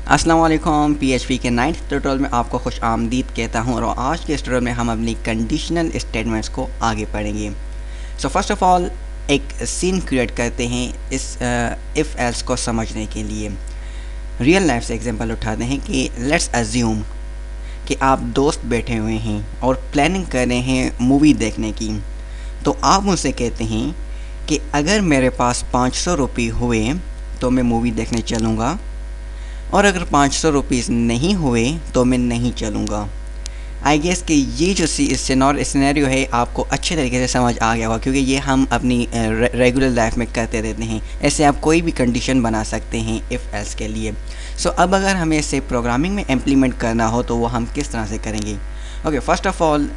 अस्सलाम वालेकुम। PHP के 9th ट्यूटोरियल में आपको खुश आमदीद कहता हूँ और आज के इस ट्यूटोरियल में हम अपनी कंडीशनल स्टेटमेंट्स को आगे पढ़ेंगे। सो फर्स्ट ऑफ ऑल एक सीन क्रिएट करते हैं इस इफ़ एल्स को समझने के लिए। रियल लाइफ से एग्जांपल उठाते हैं कि लेट्स अज्यूम कि आप दोस्त बैठे हुए हैं और प्लानिंग कर रहे हैं मूवी देखने की। तो आप मुझसे कहते हैं कि अगर मेरे पास 500 रुपये हुए तो मैं मूवी देखने चलूँगा, और अगर 500 रुपीज़ नहीं हुए तो मैं नहीं चलूँगा। आई गेस कि ये जो सिनेरियो है आपको अच्छे तरीके से समझ आ गया होगा, क्योंकि ये हम अपनी रेगुलर लाइफ में करते रहते हैं। ऐसे आप कोई भी कंडीशन बना सकते हैं इफ़ एल्स के लिए। सो अब अगर हमें इसे प्रोग्रामिंग में इम्प्लीमेंट करना हो तो वो हम किस तरह से करेंगे। ओके, फर्स्ट ऑफ ऑल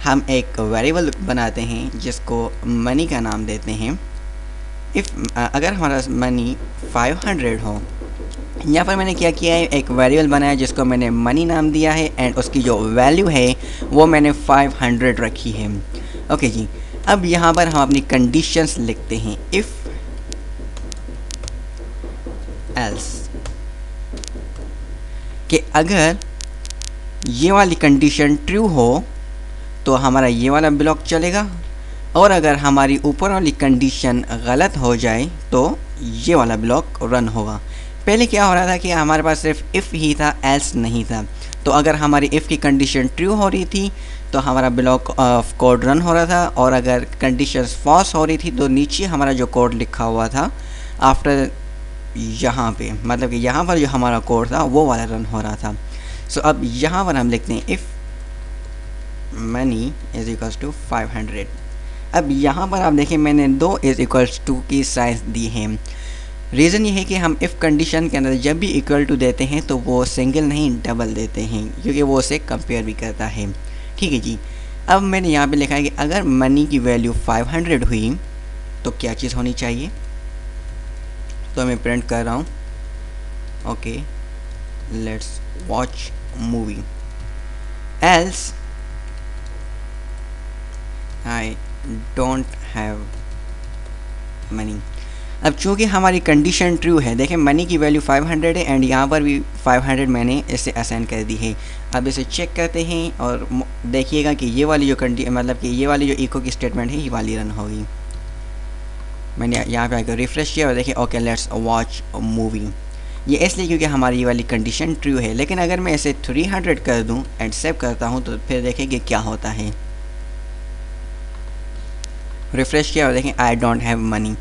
हम एक वेरिएबल बनाते हैं जिसको मनी का नाम देते हैं। अगर हमारा मनी 500 हो, यहाँ पर मैंने क्या किया है, एक वेरिएबल बनाया जिसको मैंने मनी नाम दिया है एंड उसकी जो वैल्यू है वो मैंने 500 रखी है। ओके जी, अब यहाँ पर हम अपनी कंडीशंस लिखते हैं। इफ़ एल्स कि अगर ये वाली कंडीशन ट्रू हो तो हमारा ये वाला ब्लॉक चलेगा, और अगर हमारी ऊपर वाली कंडीशन गलत हो जाए तो ये वाला ब्लॉक रन होगा। पहले क्या हो रहा था कि हमारे पास सिर्फ इफ़ ही था, एल्स नहीं था। तो अगर हमारी इफ़ की कंडीशन ट्रू हो रही थी तो हमारा ब्लॉक ऑफ कोड रन हो रहा था, और अगर कंडीशन फॉल्स हो रही थी तो नीचे हमारा जो कोड लिखा हुआ था आफ्टर यहाँ पे, मतलब कि यहाँ पर जो हमारा कोड था वो वाला रन हो रहा था। सो अब यहाँ पर हम लिखते हैं if money is equals to 500। अब यहाँ पर आप देखें मैंने 2 इज़ इक्वल्स टू की साइज दी है। रीज़न ये है कि हम इफ़ कंडीशन के अंदर जब भी इक्वल टू देते हैं तो वो सिंगल नहीं डबल देते हैं, क्योंकि वो उसे कंपेयर भी करता है। ठीक है जी, अब मैंने यहाँ पे लिखा है कि अगर मनी की वैल्यू 500 हुई तो क्या चीज़ होनी चाहिए। तो मैं प्रिंट कर रहा हूँ। Okay, let's watch movie else I don't have money. अब चूँकि हमारी कंडीशन ट्रू है, देखें मनी की वैल्यू 500 है एंड यहाँ पर भी 500 मैंने इसे असाइन कर दी है। अब इसे चेक करते हैं और देखिएगा कि ये वाली जो मतलब कि ये वाली जो इको की स्टेटमेंट है ये वाली रन होगी। मैंने यहाँ पे आकर रिफ़्रेश किया और देखिए ओके लेट्स वॉच मूवी। ये इसलिए क्योंकि हमारी ये वाली कंडीशन ट्रू है। लेकिन अगर मैं इसे 300 कर दूँ एंड सेव करता हूँ तो फिर देखें कि क्या होता है। रिफ़्रेश किया और देखें आई डोंट हैव मनी।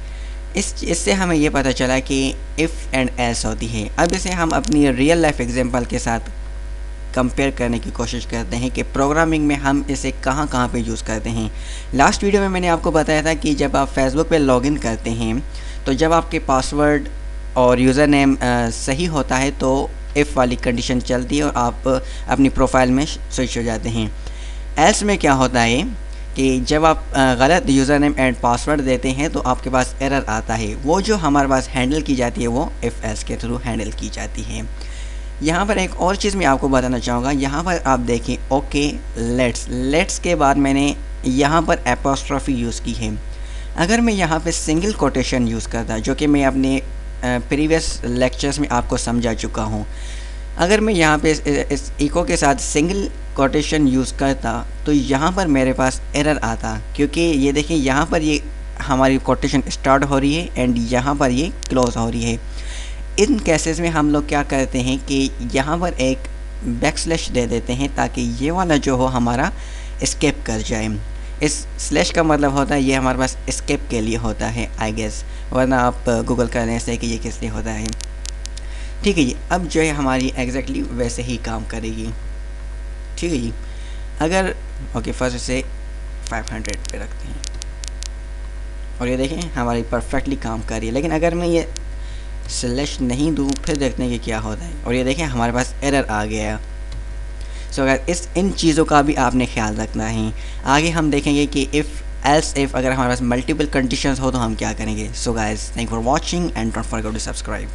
इससे हमें ये पता चला कि इफ़ एंड एल्स होती है। अब इसे हम अपनी रियल लाइफ एग्जांपल के साथ कंपेयर करने की कोशिश करते हैं कि प्रोग्रामिंग में हम इसे कहाँ कहाँ पे यूज़ करते हैं। लास्ट वीडियो में मैंने आपको बताया था कि जब आप फेसबुक पे लॉगिन करते हैं तो जब आपके पासवर्ड और यूज़र नेम सही होता है तो इफ़ वाली कंडीशन चलती है और आप अपनी प्रोफाइल में स्विच हो जाते हैं। एल्स में क्या होता है कि जब आप गलत यूज़र नेम एंड पासवर्ड देते हैं तो आपके पास एरर आता है। वो जो हमारे पास हैंडल की जाती है वो इफ़ एल्स के थ्रू हैंडल की जाती है। यहाँ पर एक और चीज़ मैं आपको बताना चाहूँगा। यहाँ पर आप देखें ओके लेट्स के बाद मैंने यहाँ पर एपोस्ट्रॉफी यूज़ की है। अगर मैं यहाँ पे सिंगल कोटेशन यूज़ करता, जो कि मैं अपने प्रीवियस लेक्चर्स में आपको समझा चुका हूँ, अगर मैं यहाँ पे इस इको के साथ सिंगल कोटेशन यूज़ करता तो यहाँ पर मेरे पास एरर आता, क्योंकि ये देखें यहाँ पर ये हमारी कोटेशन स्टार्ट हो रही है एंड यहाँ पर ये क्लोज हो रही है। इन केसेस में हम लोग क्या करते हैं कि यहाँ पर एक बैकस्लैश दे देते हैं ताकि ये वाला जो हो हमारा एस्केप कर जाए। इस स्लैश का मतलब होता है ये हमारे पास एस्केप के लिए होता है आई गेस, वरना आप गूगल करने से कि ये किस लिए होता है। ठीक है जी, अब जो है हमारी एग्जैक्टली वैसे ही काम करेगी। ठीक है जी, अगर ओके फर्स्ट से 500 पे रखते हैं और ये देखें हमारी परफेक्टली काम कर रही है। लेकिन अगर मैं ये स्लैश नहीं दूँ फिर देखते हैं कि क्या होता है, और ये देखें हमारे पास एरर आ गया। सो अगर इन चीज़ों का भी आपने ख्याल रखना है। आगे हम देखेंगे कि इफ़ एल्स इफ़ अगर हमारे पास मल्टीपल कंडीशंस हो तो हम क्या करेंगे। So guys, thank for watching and don't forget to subscribe.